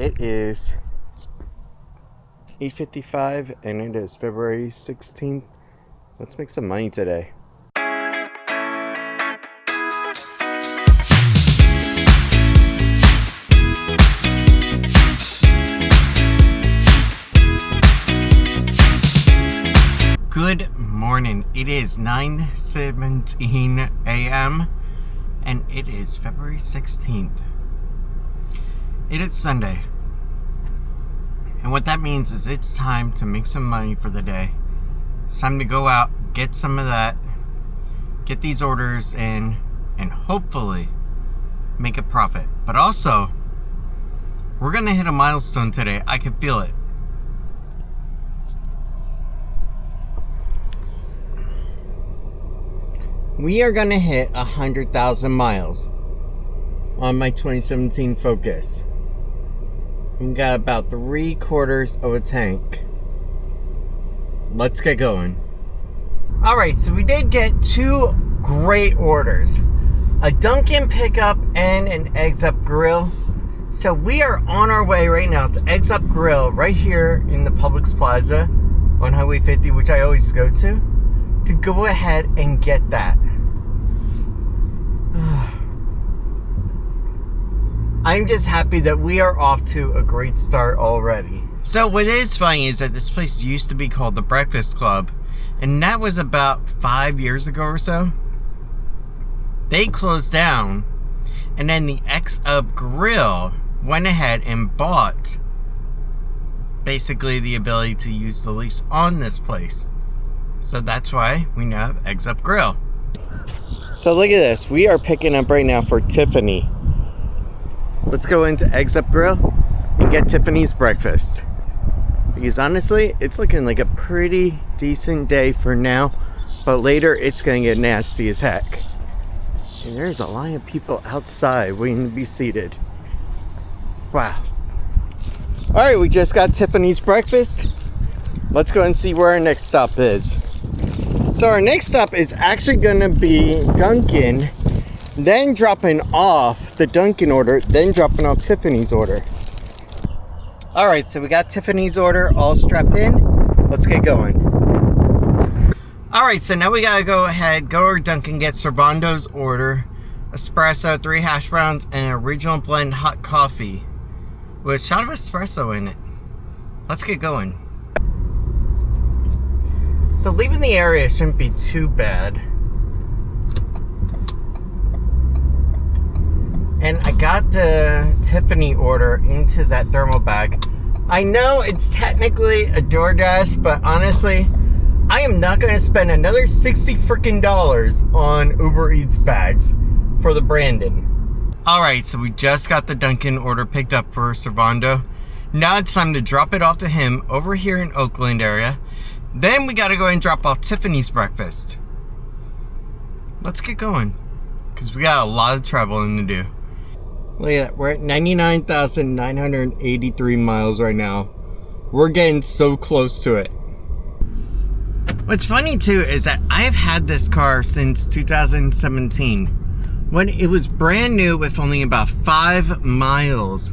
It is 8:55 and it is February 16th. Let's make some money today. Good morning. It is 9:17 a.m. and it is February 16th. It is Sunday. And what that means is it's time to make some money for the day. It's time to go out, get some of that, get these orders in, and hopefully make a profit. But also, we're gonna hit a milestone today. I can feel it. We are gonna hit 100,000 miles on my 2017 Focus. We got about 3/4 of a tank. Let's get going. Alright, so we did get two great orders. A Dunkin' pickup and an Eggs Up Grill. So we are on our way right now to Eggs Up Grill right here in the Publix Plaza on Highway 50, which I always go to go ahead and get that. I'm just happy that we are off to a great start already. So what is funny is that this place used to be called the Breakfast Club, and that was about 5 years ago or so. They closed down, and then the Eggs Up Grill went ahead and bought basically the ability to use the lease on this place. So that's why we now have Eggs Up Grill. So look at this. We are picking up right now for Tiffany. Let's go into Eggs Up Grill and get Tiffany's breakfast. Because honestly, it's looking like a pretty decent day for now. But later, it's going to get nasty as heck. And there's a line of people outside waiting to be seated. Wow. Alright, we just got Tiffany's breakfast. Let's go and see where our next stop is. So our next stop is actually going to be Dunkin', then dropping off the Dunkin' order, then dropping off Tiffany's order. Alright, so we got Tiffany's order all strapped in. Let's get going. Alright, so now we gotta go ahead, go to our Dunkin', get Servando's order, espresso, 3 hash browns, and an original blend hot coffee with a shot of espresso in it. Let's get going. So leaving the area shouldn't be too bad. And I got the Tiffany order into that thermal bag. I know it's technically a DoorDash, but honestly, I am not going to spend another $60 freaking on Uber Eats bags for the Brandon. Alright, so we just got the Dunkin' order picked up for Servando. Now it's time to drop it off to him over here in Oakland area. Then we gotta go and drop off Tiffany's breakfast. Let's get going, because we got a lot of traveling to do. Look at that, we're at 99,983 miles right now. We're getting so close to it. What's funny too is that I've had this car since 2017, when it was brand new with only about 5 miles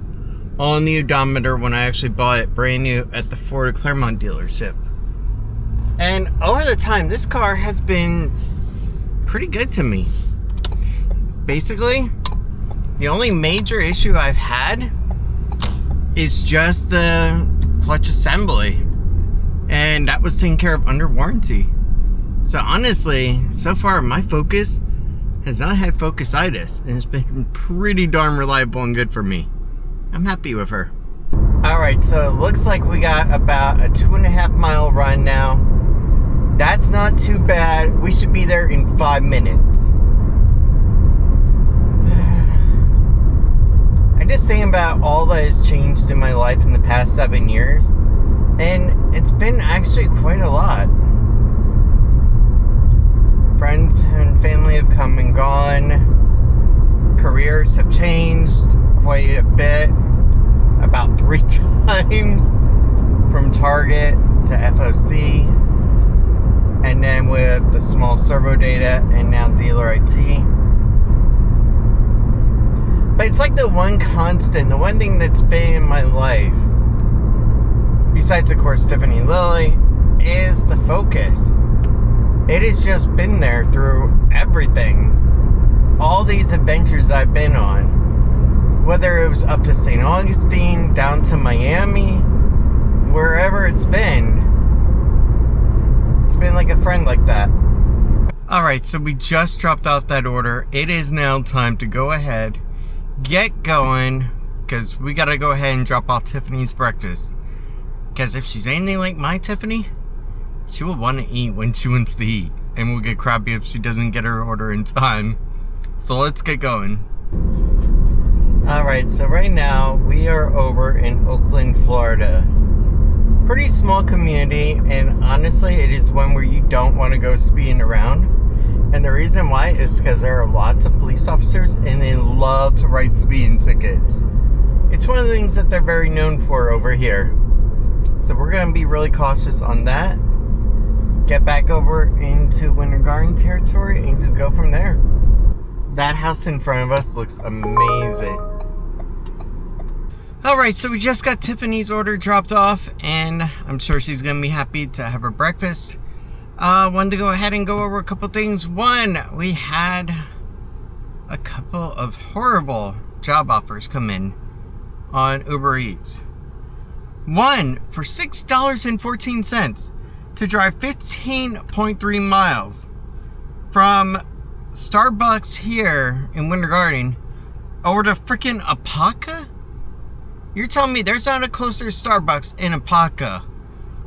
on the odometer when I actually bought it brand new at the Florida Claremont dealership. And over the time, this car has been pretty good to me. Basically, the only major issue I've had is just the clutch assembly. And that was taken care of under warranty. So honestly, so far my Focus has not had Focus-itis, and it's been pretty darn reliable and good for me. I'm happy with her. Alright, so it looks like we got about a 2.5 mile run now. That's not too bad. We should be there in 5 minutes. I just think about all that has changed in my life in the past 7 years, and it's been actually quite a lot. Friends and family have come and gone. Careers have changed quite a bit. About 3 times. From Target to FOC. And then with the small servo data and now dealer IT. But it's like the one constant, the one thing that's been in my life, besides, of course, Tiffany and Lily, is the focus. It has just been there through everything. All these adventures I've been on. Whether it was up to St. Augustine, down to Miami, wherever it's been like a friend like that. Alright, so we just dropped off that order. It is now time to go ahead, get going, because we gotta go ahead and drop off Tiffany's breakfast. Because if she's anything like my Tiffany, she will want to eat when she wants to eat. And we'll get crappy if she doesn't get her order in time. So let's get going. Alright, so right now we are over in Oakland, Florida. Pretty small community, and honestly it is one where you don't want to go speeding around. And the reason why is because there are lots of police officers and they love to write speeding tickets. It's one of the things that they're very known for over here. So we're going to be really cautious on that. Get back over into Winter Garden territory and just go from there. That house in front of us looks amazing. Alright, so we just got Tiffany's order dropped off, and I'm sure she's going to be happy to have her breakfast. Wanted to go ahead and go over a couple things. One, we had a couple of horrible job offers come in on Uber Eats. One for $6.14 to drive 15.3 miles from Starbucks here in Winter Garden over to freaking Apaka? You're telling me there's not a closer Starbucks in Apaka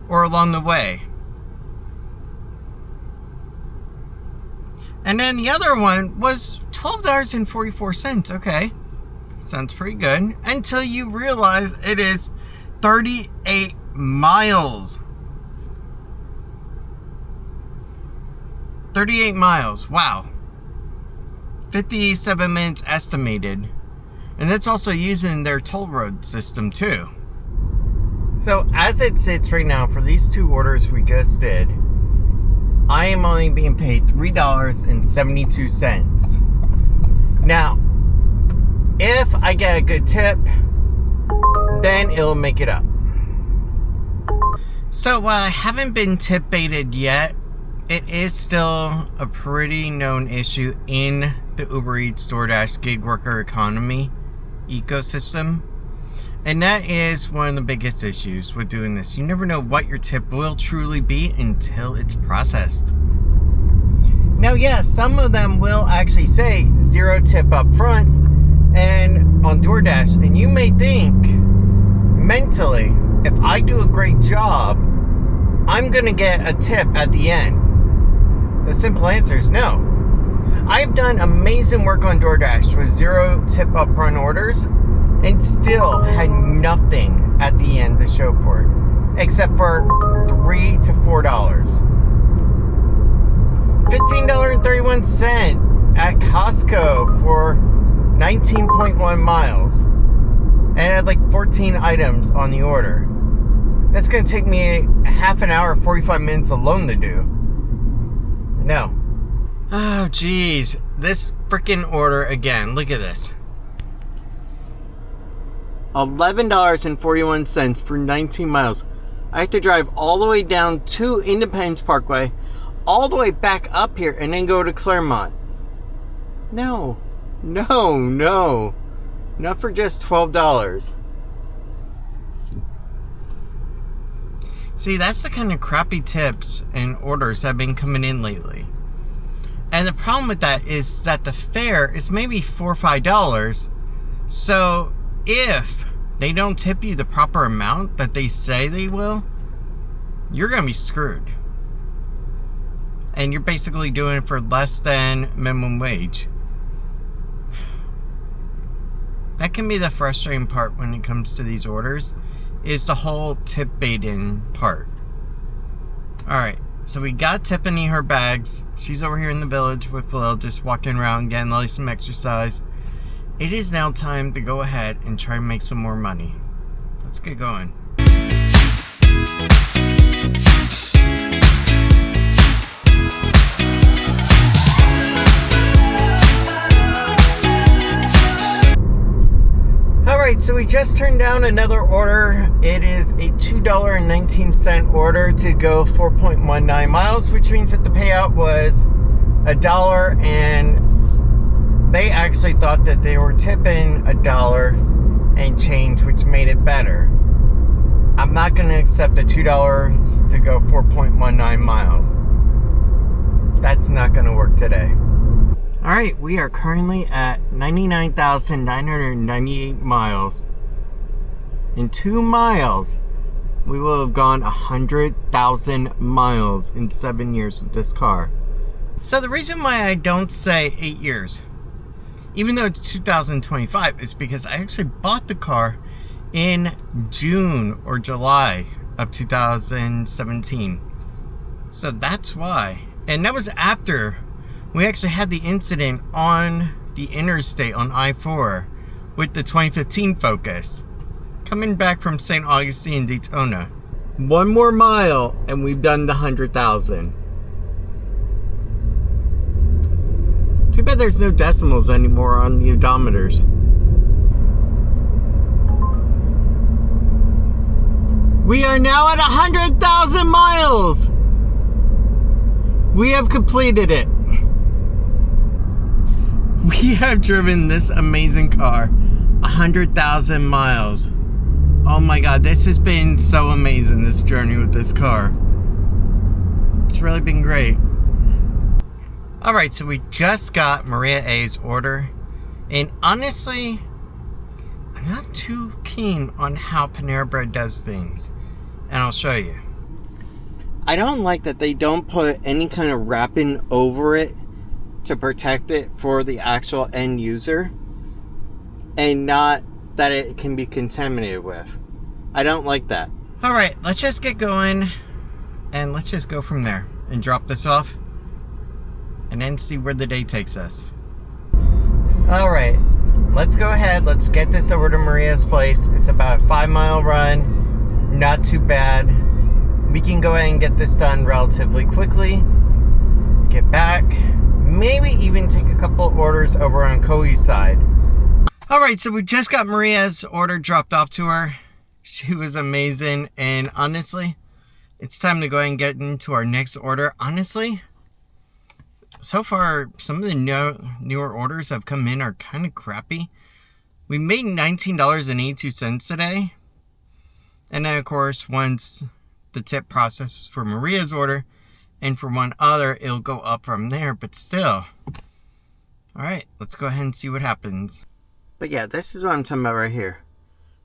or along the way? And then the other one was $12.44. Okay, sounds pretty good. Until you realize it is 38 miles. 38 miles. Wow. 57 minutes estimated. And that's also using their toll road system too. So as it sits right now for these two orders we just did, I am only being paid $3.72. Now, if I get a good tip, then it'll make it up. So while I haven't been tip baited yet, it is still a pretty known issue in the Uber Eats, DoorDash, gig worker economy ecosystem. And that is one of the biggest issues with doing this. You never know what your tip will truly be until it's processed. Now, yes, some of them will actually say 0 tip up front and on DoorDash. And you may think mentally, if I do a great job, I'm going to get a tip at the end. The simple answer is no. I've done amazing work on DoorDash with 0 tip upfront orders and still had nothing at the end to show for it, except for $3 to $4. $15.31 at Costco for 19.1 miles, and I had like 14 items on the order. That's going to take me a half an hour, 45 minutes alone to do. No. Oh, geez. This freaking order again. Look at this. $11.41 for 19 miles. I have to drive all the way down to Independence Parkway, all the way back up here, and then go to Claremont. No. No, no. Not for just $12. See, that's the kind of crappy tips and orders that have been coming in lately. And the problem with that is that the fare is maybe $4 or $5. So if they don't tip you the proper amount that they say they will, you're going to be screwed. And you're basically doing it for less than minimum wage. That can be the frustrating part when it comes to these orders, is the whole tip baiting part. Alright, so we got Tiffany her bags. She's over here in the village with Lil, just walking around, getting Lily some exercise. It is now time to go ahead and try and make some more money. Let's get going. Alright, so we just turned down another order. It is a $2.19 order to go 4.19 miles, which means that the payout was $1, and they actually thought that they were tipping $1 and change, which made it better. I'm not going to accept the $2 to go 4.19 miles. That's not going to work today. Alright, we are currently at 99,998 miles. In 2 miles, we will have gone 100,000 miles in 7 years with this car. So the reason why I don't say 8 years, even though it's 2025, is because I actually bought the car in June or July of 2017. So that's why. And that was after we actually had the incident on the interstate on I-4 with the 2015 Focus. Coming back from St. Augustine, Daytona. 1 more mile and we've done the 100,000. Too bad there's no decimals anymore on the odometers. We are now at 100,000 miles! We have completed it. We have driven this amazing car 100,000 miles. Oh my god, this has been so amazing, this journey with this car. It's really been great. Alright, so we just got Maria A's order. And honestly, I'm not too keen on how Panera Bread does things. And I'll show you. I don't like that they don't put any kind of wrapping over it to protect it for the actual end user, and not that it can be contaminated with. I don't like that. Alright, let's just get going and let's just go from there and drop this off and then see where the day takes us. Alright, let's go ahead. Let's get this over to Maria's place. It's about a 5-mile run. Not too bad. We can go ahead and get this done relatively quickly. Get back. Maybe even take a couple orders over on Koi's side. Alright, so we just got Maria's order dropped off to her. She was amazing. And honestly, it's time to go ahead and get into our next order. Honestly, so far, some of the newer orders that have come in are kind of crappy. We made $19.82 today. And then, of course, once the tip process for Maria's order and for one other, it'll go up from there, but still. Alright, let's go ahead and see what happens. But yeah, this is what I'm talking about right here.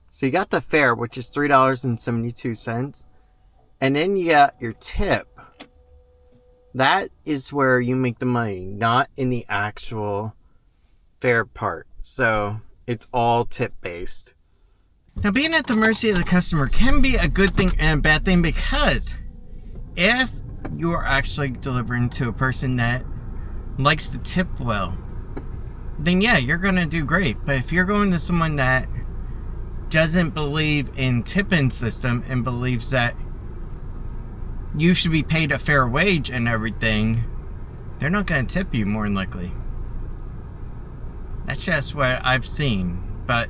So you got the fare, which is $3.72. And then you got your tip. That is where you make the money, not in the actual fare part. So it's all tip based. Now, being at the mercy of the customer can be a good thing and a bad thing, because if you are actually delivering to a person that likes to tip well, then yeah, you're going to do great. But if you're going to someone that doesn't believe in tipping system and believes that you should be paid a fair wage and everything, they're not going to tip you more than likely. That's just what I've seen. But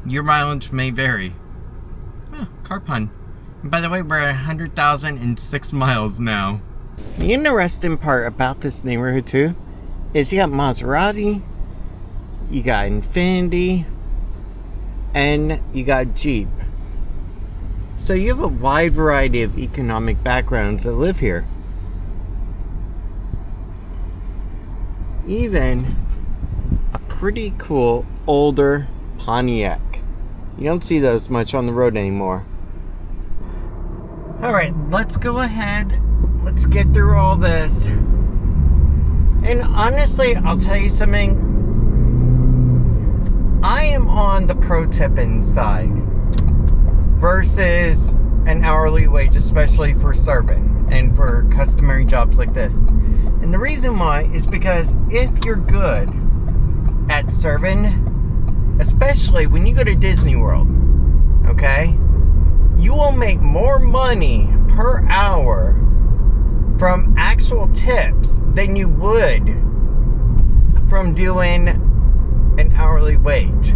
your mileage may vary. Oh, car pun. And by the way, we're at 100,006 miles now. The interesting part about this neighborhood too is you got Maserati, you got Infiniti, and you got Jeep. So you have a wide variety of economic backgrounds that live here. Even a pretty cool older Pontiac. You don't see those much on the road anymore. Alright, let's go ahead. Let's get through all this. And honestly, I'll tell you something. I am on the pro tipping side versus an hourly wage, especially for serving and for customary jobs like this. And the reason why is because if you're good at serving, especially when you go to Disney World, okay, you will make more money per hour from actual tips than you would from doing an hourly wage.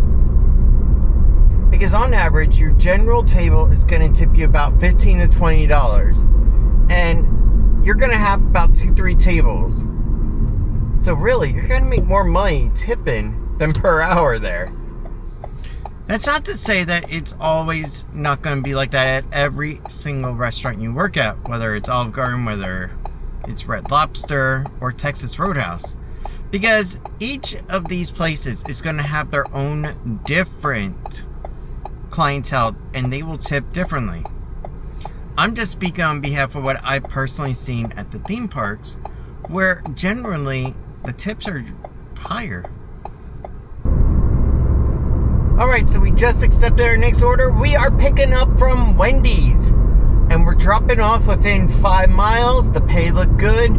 Because on average, your general table is going to tip you about $15 to $20. And you're going to have about 2-3 tables. So really, you're going to make more money tipping than per hour there. That's not to say that it's always not going to be like that at every single restaurant you work at, whether it's Olive Garden, whether it's Red Lobster, or Texas Roadhouse. Because each of these places is going to have their own different clientele, and they will tip differently. I'm just speaking on behalf of what I've personally seen at the theme parks, where generally the tips are higher. Alright, so we just accepted our next order. We are picking up from Wendy's, and we're dropping off within 5 miles. The pay looked good.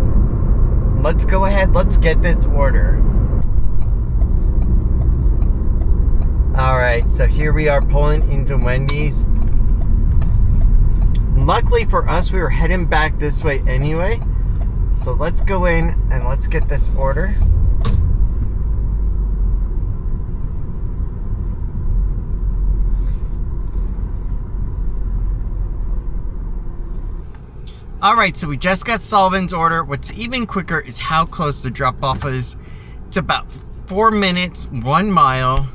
Let's go ahead, let's get this order. Alright, so here we are pulling into Wendy's. Luckily for us, we were heading back this way anyway. So let's go in and let's get this order. Alright, so we just got Sullivan's order. What's even quicker is how close the drop-off is. It's about 4 minutes, 1 mile.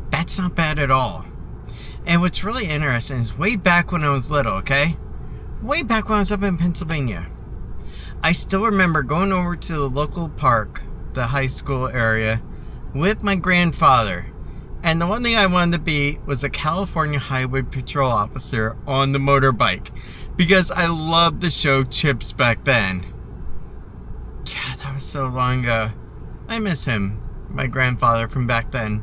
That's not bad at all. And what's really interesting is way back when I was little, okay? Way back when I was up in Pennsylvania. I still remember going over to the local park, the high school area, with my grandfather. And the one thing I wanted to be was a California Highway Patrol officer on the motorbike. Because I loved the show Chips back then. Yeah, that was so long ago. I miss him, my grandfather from back then.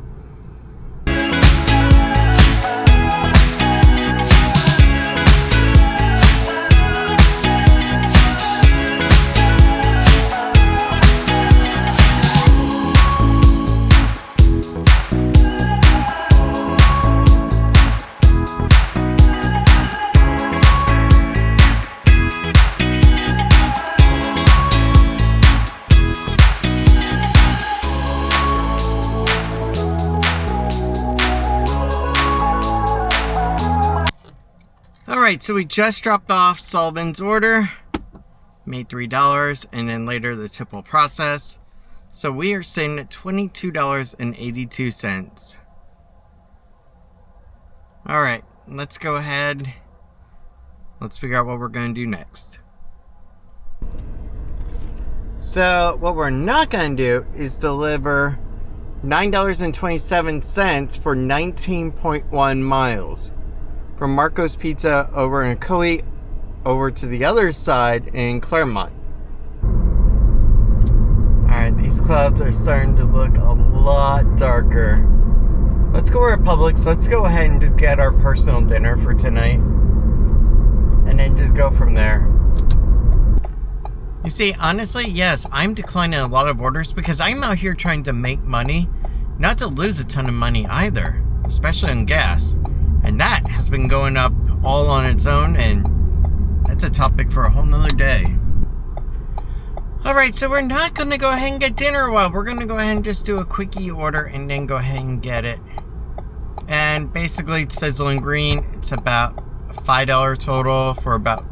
Alright, so we just dropped off Sullivan's order, made $3, and then later the tip will process. So we are sitting at $22.82. Alright, let's go ahead. Let's figure out what we're going to do next. So what we're not going to do is deliver $9.27 for 19.1 miles. From Marco's Pizza over in Coe over to the other side in Claremont. Alright, these clouds are starting to look a lot darker. Let's go over to Publix. Let's go ahead and just get our personal dinner for tonight. And then just go from there. You see, honestly, yes, I'm declining a lot of orders because I'm out here trying to make money. Not to lose a ton of money either. Especially on gas. And that has been going up all on its own, and that's a topic for a whole nother day. Alright, so we're not going to go ahead and get dinner while we're going to go ahead and just do a quickie order and then go ahead and get it. And basically it's Sizzling Green. It's about a $5 total for about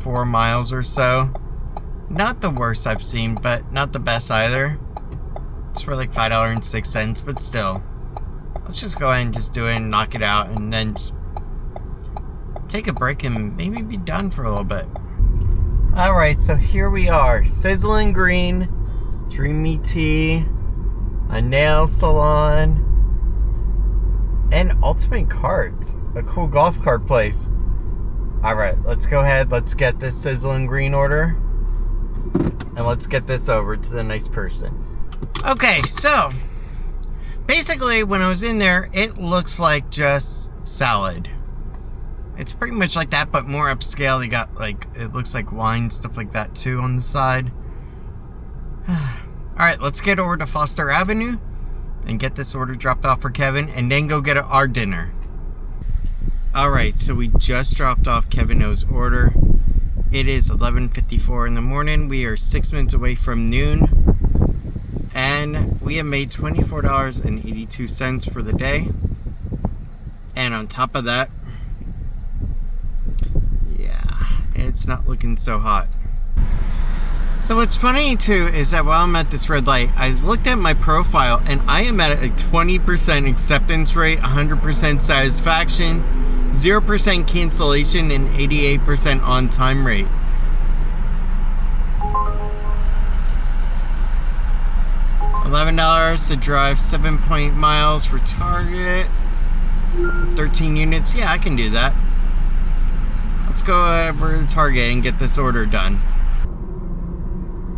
4 miles or so. Not the worst I've seen, but not the best either. It's for like $5.06, but still. Let's just go ahead and just do it and knock it out and then just take a break and maybe be done for a little bit. Alright, so here we are. Sizzling Green, Dreamy Tea, a nail salon, and Ultimate Cards, a cool golf cart place. Alright, let's go ahead. Let's get this Sizzling Green order. And let's get this over to the nice person. Okay, so basically, when I was in there, it looks like just salad. It's pretty much like that, but more upscale. They got, like, it looks like wine, stuff like that, too, on the side. Alright, let's get over to Foster Avenue and get this order dropped off for Kevin, and then go get our dinner. Alright, so we just dropped off Kevin O's order. It is 11:54 in the morning. We are 6 minutes away from noon. And we have made $24.82 for the day. And on top of that, yeah, it's not looking so hot. So what's funny too is that while I'm at this red light, I looked at my profile and I am at a 20% acceptance rate, 100% satisfaction, 0% cancellation, and 88% on-time rate. $11 to drive 7 miles for Target. 13 units. Yeah, I can do that. Let's go over to Target and get this order done.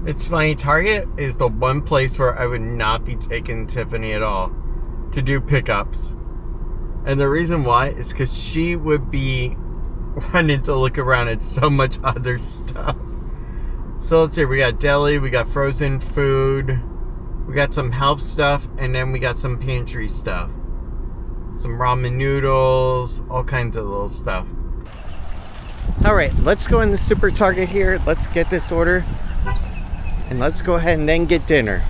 It's funny, Target is the one place where I would not be taking Tiffany at all to do pickups. And the reason why is because she would be wanting to look around at so much other stuff. So let's see, we got deli, we got frozen food, we got some health stuff, and then we got some pantry stuff. Some ramen noodles, all kinds of little stuff. Alright, let's go in the Super Target here. Let's get this order. And let's go ahead and then get dinner.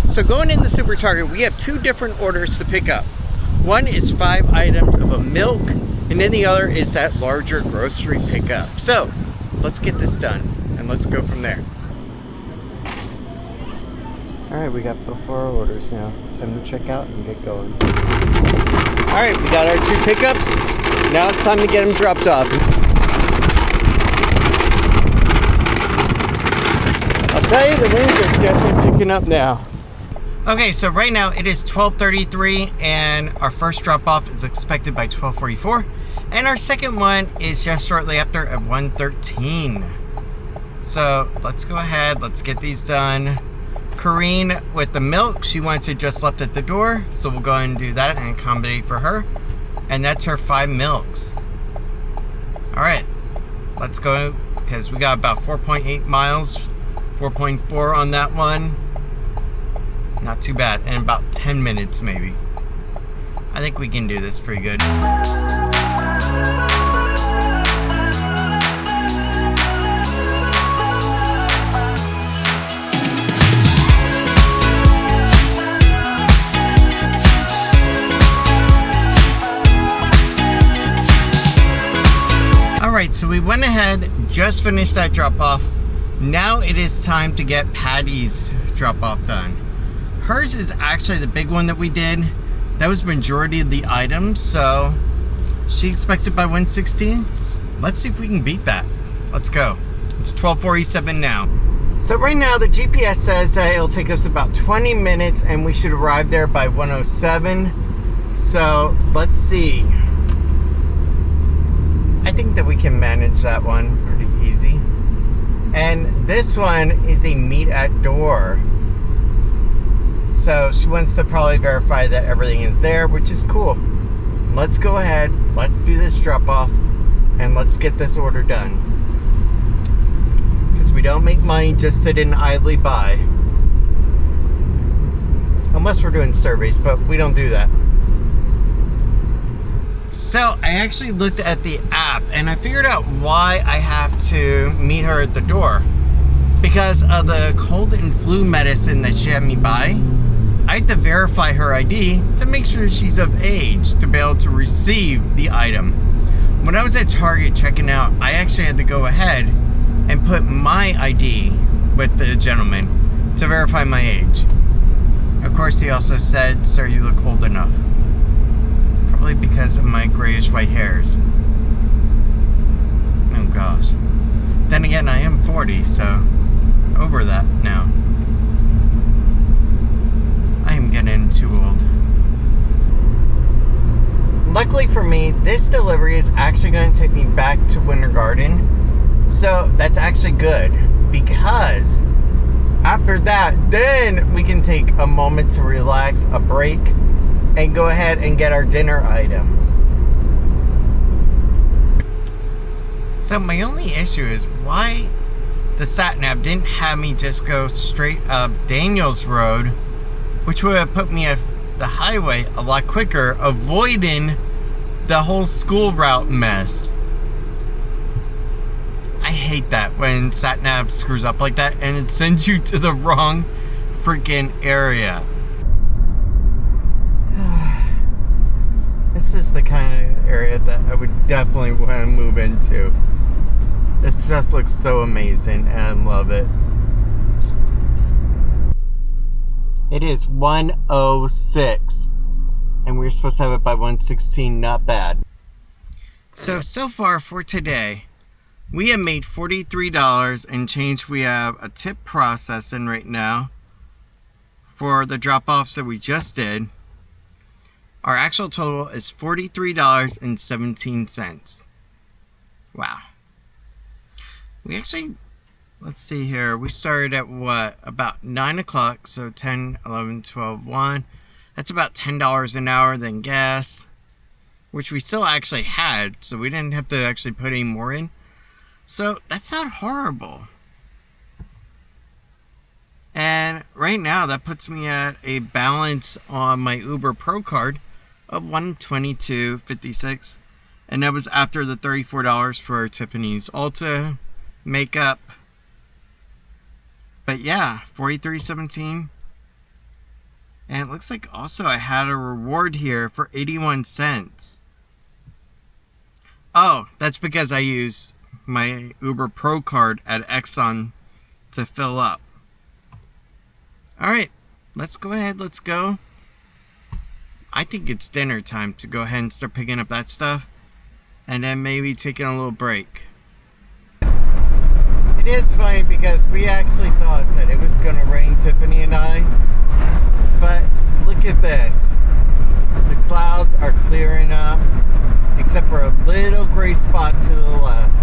So going in the Super Target, we have two different orders to pick up. One is 5 items of a milk, and then the other is that larger grocery pickup. So let's get this done, and let's go from there. Alright, we got both our orders now. Time to check out and get going. Alright, we got our 2 pickups. Now it's time to get them dropped off. I'll tell you, the winds are definitely picking up now. Okay, so right now it is 12:33 and our first drop off is expected by 12:44. And our second one is just shortly after at 1:13. So let's go ahead, let's get these done. Corrine with the milk, she wants it just left at the door, so we'll go ahead and do that and accommodate for her. And that's her 5 milks. Alright, let's go, because we got about 4.8 miles, 4.4 on that one. Not too bad, and about 10 minutes maybe. I think we can do this pretty good. Alright, so we went ahead, just finished that drop off. Now it is time to get Patty's drop off done. Hers is actually the big one that we did. That was majority of the items, so she expects it by 1:16. Let's see if we can beat that. Let's go. It's 12:47 now. So right now the GPS says that it'll take us about 20 minutes and we should arrive there by 1:07. So let's see. I think that we can manage that one pretty easy. And this one is a meet at door. So she wants to probably verify that everything is there, which is cool. Let's go ahead, let's do this drop off, and let's get this order done. Because we don't make money just sitting idly by. Unless we're doing surveys, but we don't do that. So I actually looked at the app and I figured out why I have to meet her at the door. Because of the cold and flu medicine that she had me buy, I had to verify her ID to make sure she's of age to be able to receive the item. When I was at Target checking out, I actually had to go ahead and put my ID with the gentleman to verify my age. Of course, he also said, "Sir, you look old enough." Probably because of my grayish white hairs. Oh gosh. Then again, I am 40, so over that now. I am getting too old. Luckily for me, this delivery is actually going to take me back to Winter Garden. So that's actually good, because after that, then we can take a moment to relax, a break, and go ahead and get our dinner items. So my only issue is why the sat-nav didn't have me just go straight up Daniels Road, which would have put me at the highway a lot quicker, avoiding the whole school route mess. I hate that when sat-nav screws up like that and it sends you to the wrong freaking area. is the kind of area that I would definitely want to move into. This just looks so amazing and I love it. It is 1:06 and we're supposed to have it by 1:16. Not bad. So far for today, we have made $43 and change. We have a tip processing right now for the drop-offs that we just did. Our actual total is $43.17. Wow. We actually, let's see here. We started at what? About 9 o'clock. So 10, 11, 12, 1. That's about $10 an hour, then gas, which we still actually had. So we didn't have to actually put any more in. So that's not horrible. And right now that puts me at a balance on my Uber Pro card of $122.56. And that was after the $34 for Tiffany's Ulta makeup. But yeah, $43.17. And it looks like also I had a reward here for 81 cents. Oh, that's because I use my Uber Pro card at Exxon to fill up. Alright, let's go ahead, let's go. I think it's dinner time to go ahead and start picking up that stuff. And then maybe taking a little break. It is funny because we actually thought that it was going to rain, Tiffany and I. But look at this. The clouds are clearing up, except for a little gray spot to the left.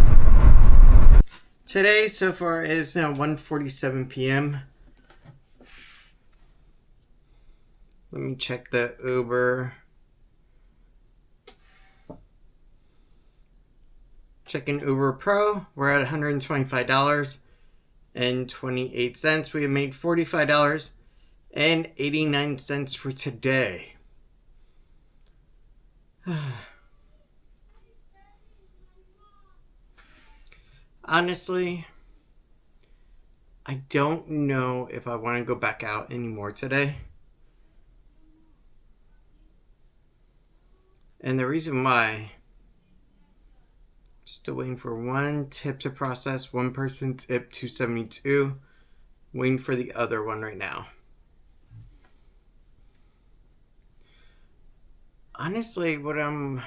Today, so far, it is now 1:47 p.m. Let me check the Uber. Checking Uber Pro, we're at $125.28. We have made $45.89 for today. Honestly, I don't know if I want to go back out anymore today. And the reason why, still waiting for one tip to process. One person tip $2.72. Waiting for the other one right now. Honestly, what I'm...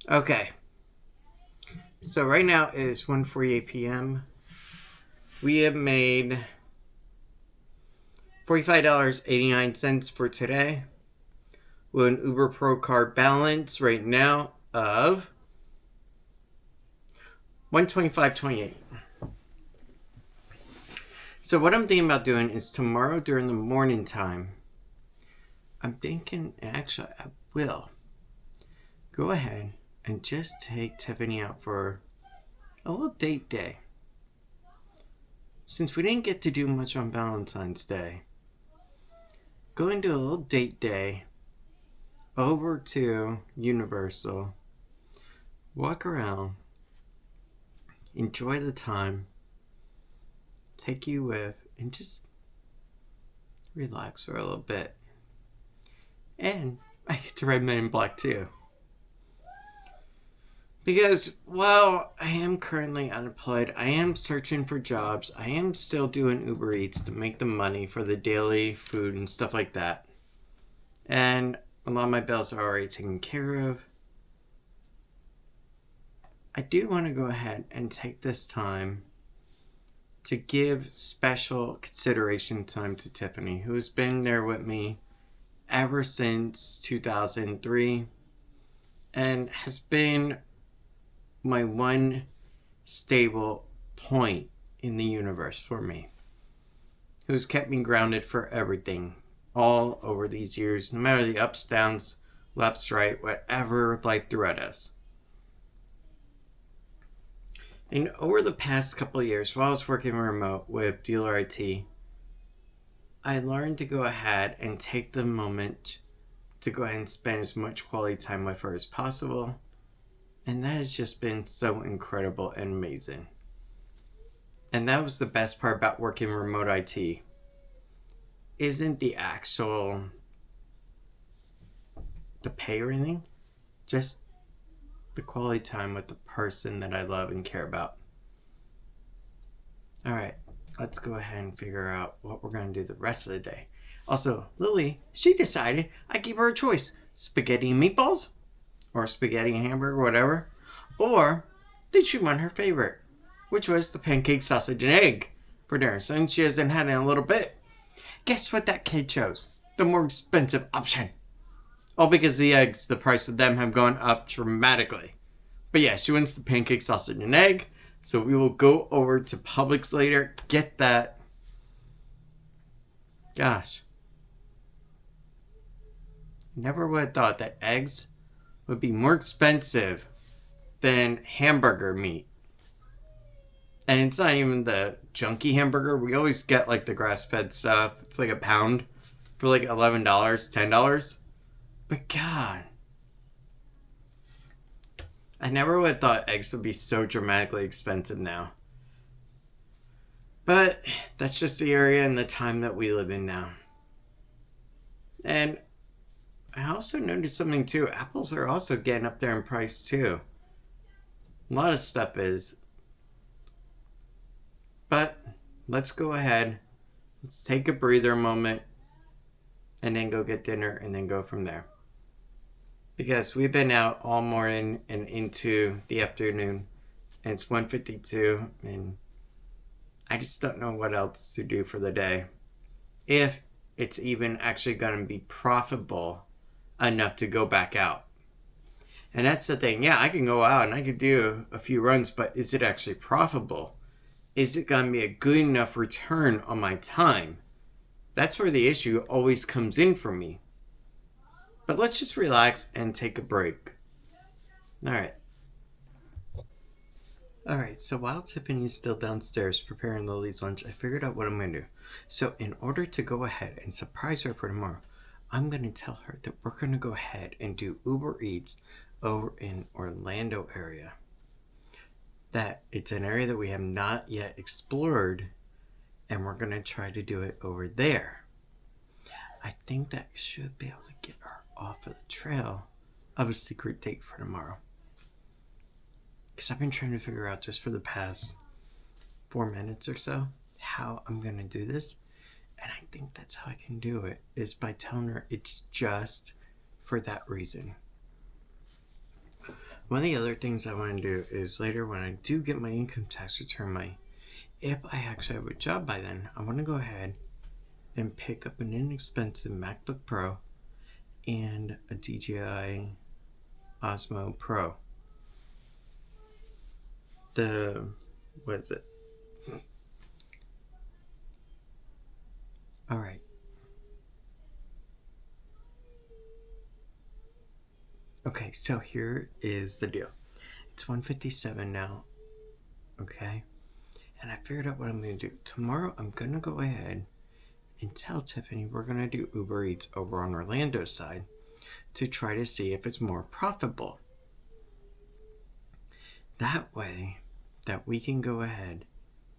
Okay. So right now it is 1:48 p.m. We have made $45.89 for today. With an Uber Pro card balance right now of $125.28. So what I'm thinking about doing is tomorrow during the morning time, I'm thinking, and actually I will, go ahead and just take Tiffany out for a little date day. Since we didn't get to do much on Valentine's Day, go and do a little date day over to Universal, walk around, enjoy the time, take you with, and just relax for a little bit. And I get to ride Men in Black too. Because while I am currently unemployed, I am searching for jobs. I am still doing Uber Eats to make the money for the daily food and stuff like that. And a lot of my bills are already taken care of. I do want to go ahead and take this time to give special consideration time to Tiffany, who's been there with me ever since 2003 and has been my one stable point in the universe for me, who's kept me grounded for everything all over these years, no matter the ups, downs, lefts, right, whatever life threw at us. And over the past couple of years, while I was working remote with Dealer IT, I learned to go ahead and take the moment to go ahead and spend as much quality time with her as possible. And that has just been so incredible and amazing. And that was the best part about working remote IT. isn't the pay or anything, just the quality time with the person that I love and care about. All right, let's go ahead and figure out what we're going to do the rest of the day. Also, Lily, she decided I gave her a choice: spaghetti and meatballs, or spaghetti and hamburger, whatever. Or did she want her favorite, which was the pancake, sausage, and egg for dinner, since she hasn't had it in a little bit? Guess what that kid chose? The more expensive option. All because the eggs, the price of them have gone up dramatically. But yeah, she wants the pancake, sausage, and egg. So we will go over to Publix later, get that. Gosh. Never would have thought that eggs would be more expensive than hamburger meat. And it's not even the junky hamburger. We always get like the grass-fed stuff. It's like a pound for like $11, $10. But God, I never would have thought eggs would be so dramatically expensive now. But that's just the area and the time that we live in now. And I also noticed something too. Apples are also getting up there in price too. A lot of stuff is. But let's go ahead. Let's take a breather moment and then go get dinner and then go from there. Because we've been out all morning and into the afternoon, and it's 1:52, and I just don't know what else to do for the day. If it's even actually going to be profitable enough to go back out. And that's the thing. Yeah, I can go out and I could do a few runs, but is it actually profitable? Is it going to be a good enough return on my time? That's where the issue always comes in for me. But let's just relax and take a break. Alright, so while Tiffany's still downstairs preparing Lily's lunch, I figured out what I'm going to do. So in order to go ahead and surprise her for tomorrow, I'm going to tell her that we're going to go ahead and do Uber Eats over in Orlando area. That it's an area that we have not yet explored, and we're going to try to do it over there. I think that should be able to get her off of the trail of a secret date for tomorrow. Because I've been trying to figure out just for the past 4 minutes or so how I'm going to do this. And I think that's how I can do it, is by telling her it's just for that reason. One of the other things I want to do is later when I do get my income tax return if I actually have a job by then, I want to go ahead and pick up an inexpensive MacBook Pro and a DJI Osmo Pro. What is it? Alright. Okay, so here is the deal. It's 1:57 now. Okay? And I figured out what I'm going to do. Tomorrow I'm going to go ahead and tell Tiffany we're going to do Uber Eats over on Orlando's side to try to see if it's more profitable. That way that we can go ahead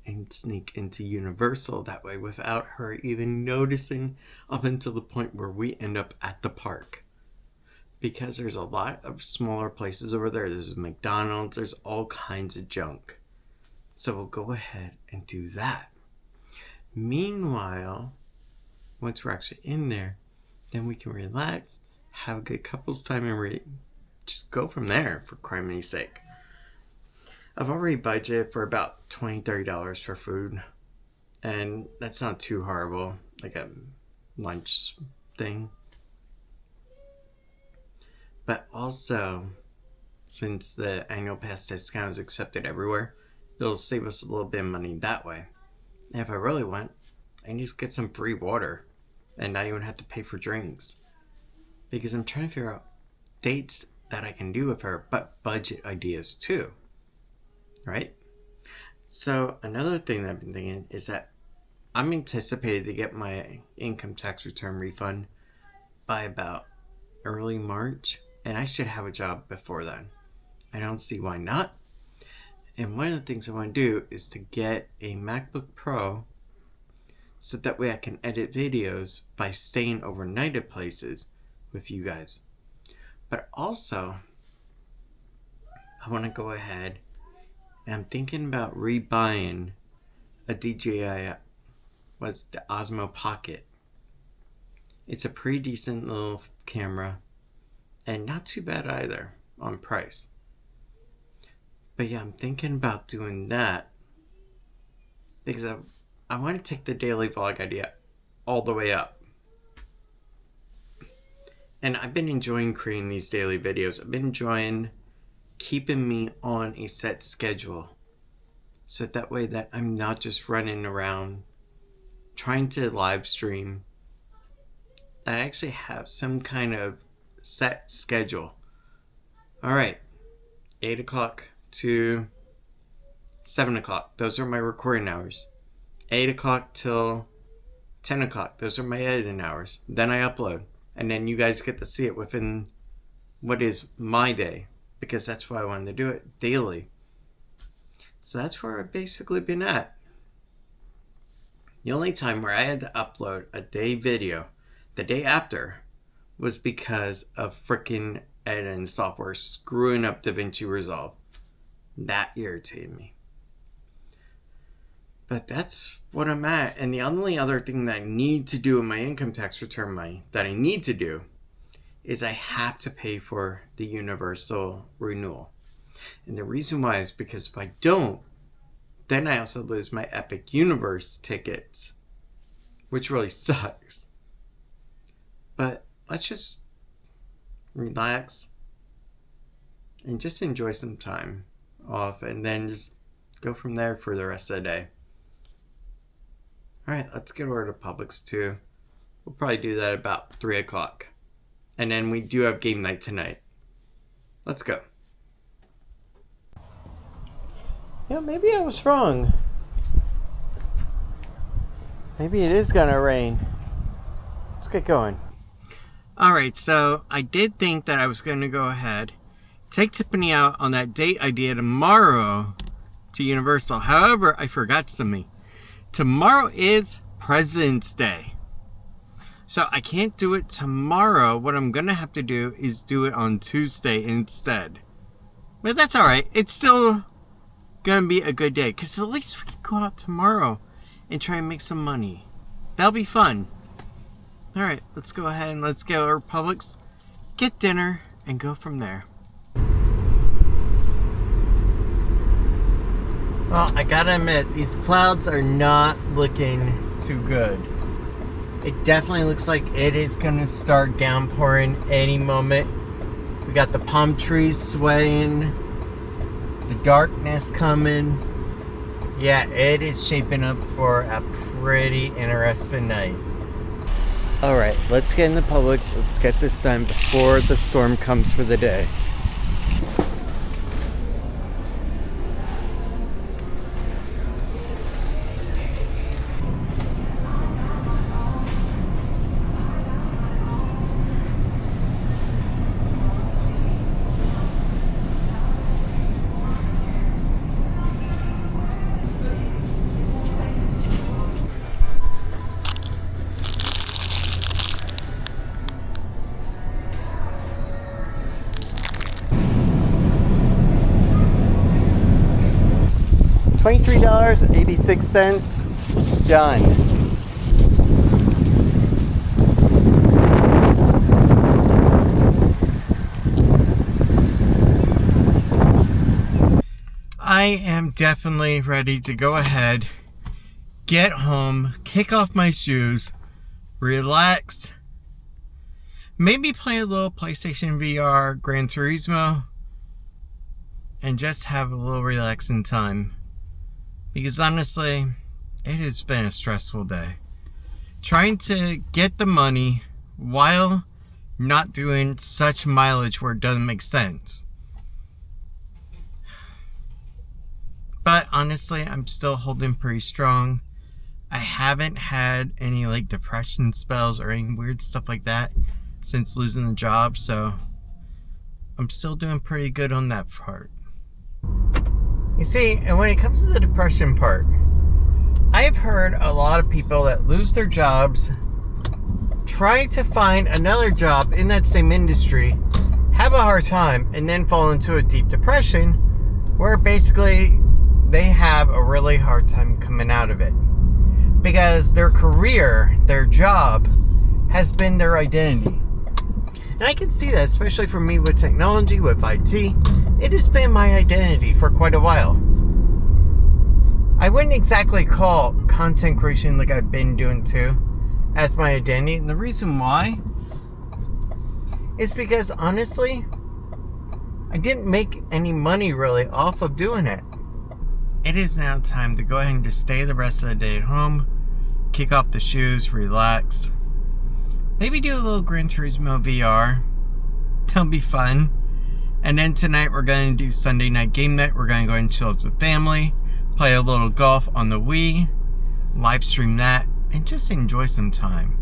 and sneak into Universal that way without her even noticing up until the point where we end up at the park. Because there's a lot of smaller places over there. There's McDonald's, there's all kinds of junk. So we'll go ahead and do that. Meanwhile, once we're actually in there, then we can relax, have a good couples time, and just go from there, for crime's sake. I've already budgeted for about $20, $30 for food. And that's not too horrible, like a lunch thing. But also, since the annual pass discount is accepted everywhere, it'll save us a little bit of money that way. And if I really want, I can just get some free water and not even have to pay for drinks. Because I'm trying to figure out dates that I can do with her, but budget ideas too. Right? So another thing that I've been thinking is that I'm anticipated to get my income tax return refund by about early March, and I should have a job before then. I don't see why not. And one of the things I want to do is to get a MacBook Pro so that way I can edit videos by staying overnight at places with you guys. But also, I want to go ahead and I'm thinking about rebuying a DJI, what's the Osmo Pocket. It's a pretty decent little camera and not too bad either on price. But yeah, I'm thinking about doing that because I want to take the daily vlog idea all the way up. And I've been enjoying creating these daily videos. I've been enjoying keeping me on a set schedule. So that way that I'm not just running around trying to live stream. That I actually have some kind of set schedule. Alright, 8 o'clock to 7 o'clock. Those are my recording hours. 8 o'clock till 10 o'clock. Those are my editing hours. Then I upload. And then you guys get to see it within what is my day. Because that's why I wanted to do it daily. So that's where I've basically been at. The only time where I had to upload a day video the day after was because of freaking editing software screwing up DaVinci Resolve. That irritated me. But that's what I'm at. And the only other thing that I need to do in my income tax return that I need to do is I have to pay for the universal renewal. And the reason why is because if I don't, then I also lose my Epic Universe tickets, which really sucks. But let's just relax and just enjoy some time off and then just go from there for the rest of the day. Alright, let's get over to Publix too. We'll probably do that about 3 o'clock. And then we do have game night tonight. Let's go. Yeah, maybe I was wrong. Maybe it is gonna rain. Let's get going. Alright, so I did think that I was gonna go ahead, take Tiffany out on that date idea tomorrow to Universal. However, I forgot something. Tomorrow is President's Day. So I can't do it tomorrow. What I'm gonna have to do is do it on Tuesday instead. But that's alright. It's still gonna be a good day. Because at least we can go out tomorrow and try and make some money. That'll be fun. Alright, let's go ahead and let's go to Publix, get dinner, and go from there. Well, I gotta admit, these clouds are not looking too good. It definitely looks like it is gonna start downpouring any moment. We got the palm trees swaying, the darkness coming. Yeah, it is shaping up for a pretty interesting night. Alright, let's get into Publix. Let's get this done before the storm comes for the day. $23.86, done. I am definitely ready to go ahead, get home, kick off my shoes, relax, maybe play a little PlayStation VR Gran Turismo, and just have a little relaxing time. Because honestly, it has been a stressful day. Trying to get the money while not doing such mileage where it doesn't make sense. But honestly, I'm still holding pretty strong. I haven't had any like depression spells or any weird stuff like that since losing the job, so I'm still doing pretty good on that part. You see, and when it comes to the depression part, I've heard a lot of people that lose their jobs, try to find another job in that same industry, have a hard time, and then fall into a deep depression where basically they have a really hard time coming out of it. Because their career, their job, has been their identity. And I can see that, especially for me with technology, with IT. It has been my identity for quite a while. I wouldn't exactly call content creation, like I've been doing too, as my identity. And the reason why is because, honestly, I didn't make any money really off of doing it. It is now time to go ahead and just stay the rest of the day at home, kick off the shoes, relax. Maybe do a little Gran Turismo VR. That'll be fun. And then tonight we're going to do Sunday night game night. We're going to go and chill with the family, play a little golf on the Wii, live stream that, and just enjoy some time.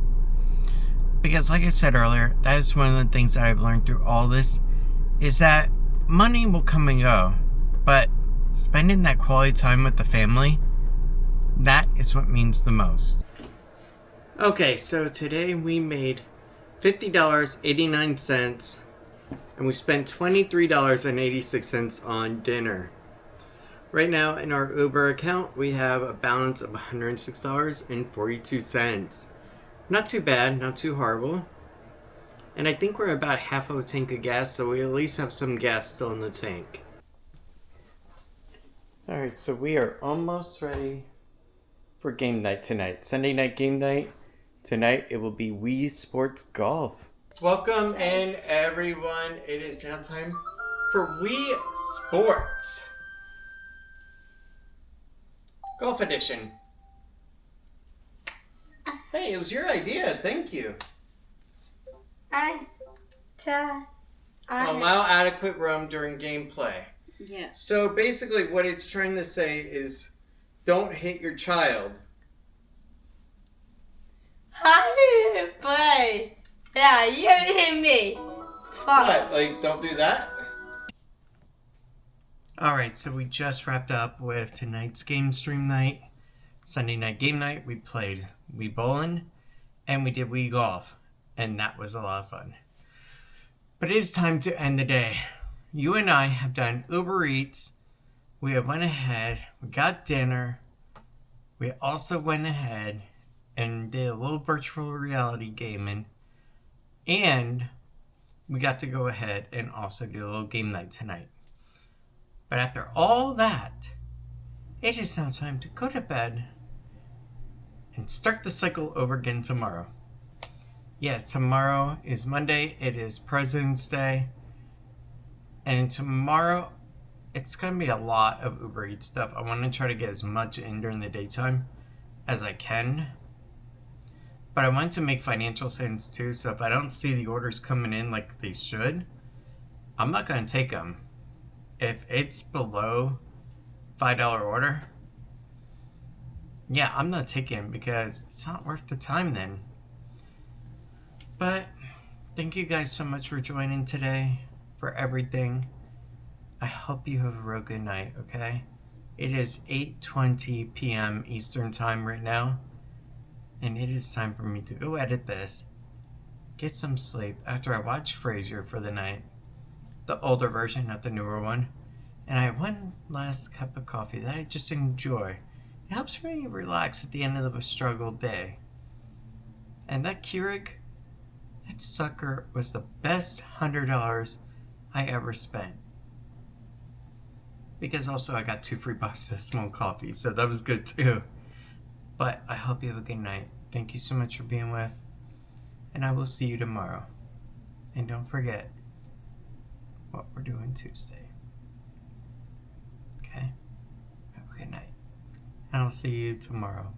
Because like I said earlier, that is one of the things that I've learned through all this, is that money will come and go, but spending that quality time with the family, that is what means the most. Okay, so today we made $50.89, and we spent $23.86 on dinner. Right now in our Uber account, we have a balance of $106.42. Not too bad, not too horrible. And I think we're about half of a tank of gas, so we at least have some gas still in the tank. Alright, so we are almost ready for game night tonight. Sunday night game night. Tonight it will be Wii Sports Golf. Welcome in, everyone. It is now time for Wii Sports Golf Edition. Hey, it was your idea. Thank you. Allow adequate room during gameplay. Yeah. So basically what it's trying to say is don't hit your child. Hi, boy. Yeah, you hit me. Fuck. What? Like, don't do that? Alright, so we just wrapped up with tonight's game stream night. Sunday night game night. We played Wii Bowling and we did Wii Golf. And that was a lot of fun. But it is time to end the day. You and I have done Uber Eats. We have went ahead. We got dinner. We also went ahead and did a little virtual reality gaming. And we got to go ahead and also do a little game night tonight. But after all that, it is now time to go to bed and start the cycle over again tomorrow. Yeah, tomorrow is Monday. It is President's Day. And tomorrow, it's going to be a lot of Uber Eats stuff. I want to try to get as much in during the daytime as I can. But I want to make financial sense too. So if I don't see the orders coming in like they should, I'm not going to take them. If it's below $5 order, yeah, I'm not taking it because it's not worth the time then. But thank you guys so much for joining today, for everything. I hope you have a real good night, okay? It is 8:20 p.m. Eastern Time right now, and it is time for me to go edit this, get some sleep after I watch Frasier for the night, the older version, not the newer one, and I have one last cup of coffee that I just enjoy. It helps me relax at the end of a struggled day. And that Keurig, that sucker was the best $100 I ever spent. Because also I got 2 free boxes of small coffee, so that was good too. But I hope you have a good night. Thank you so much for being with, and I will see you tomorrow. And don't forget what we're doing Tuesday. Okay? Have a good night. And I'll see you tomorrow.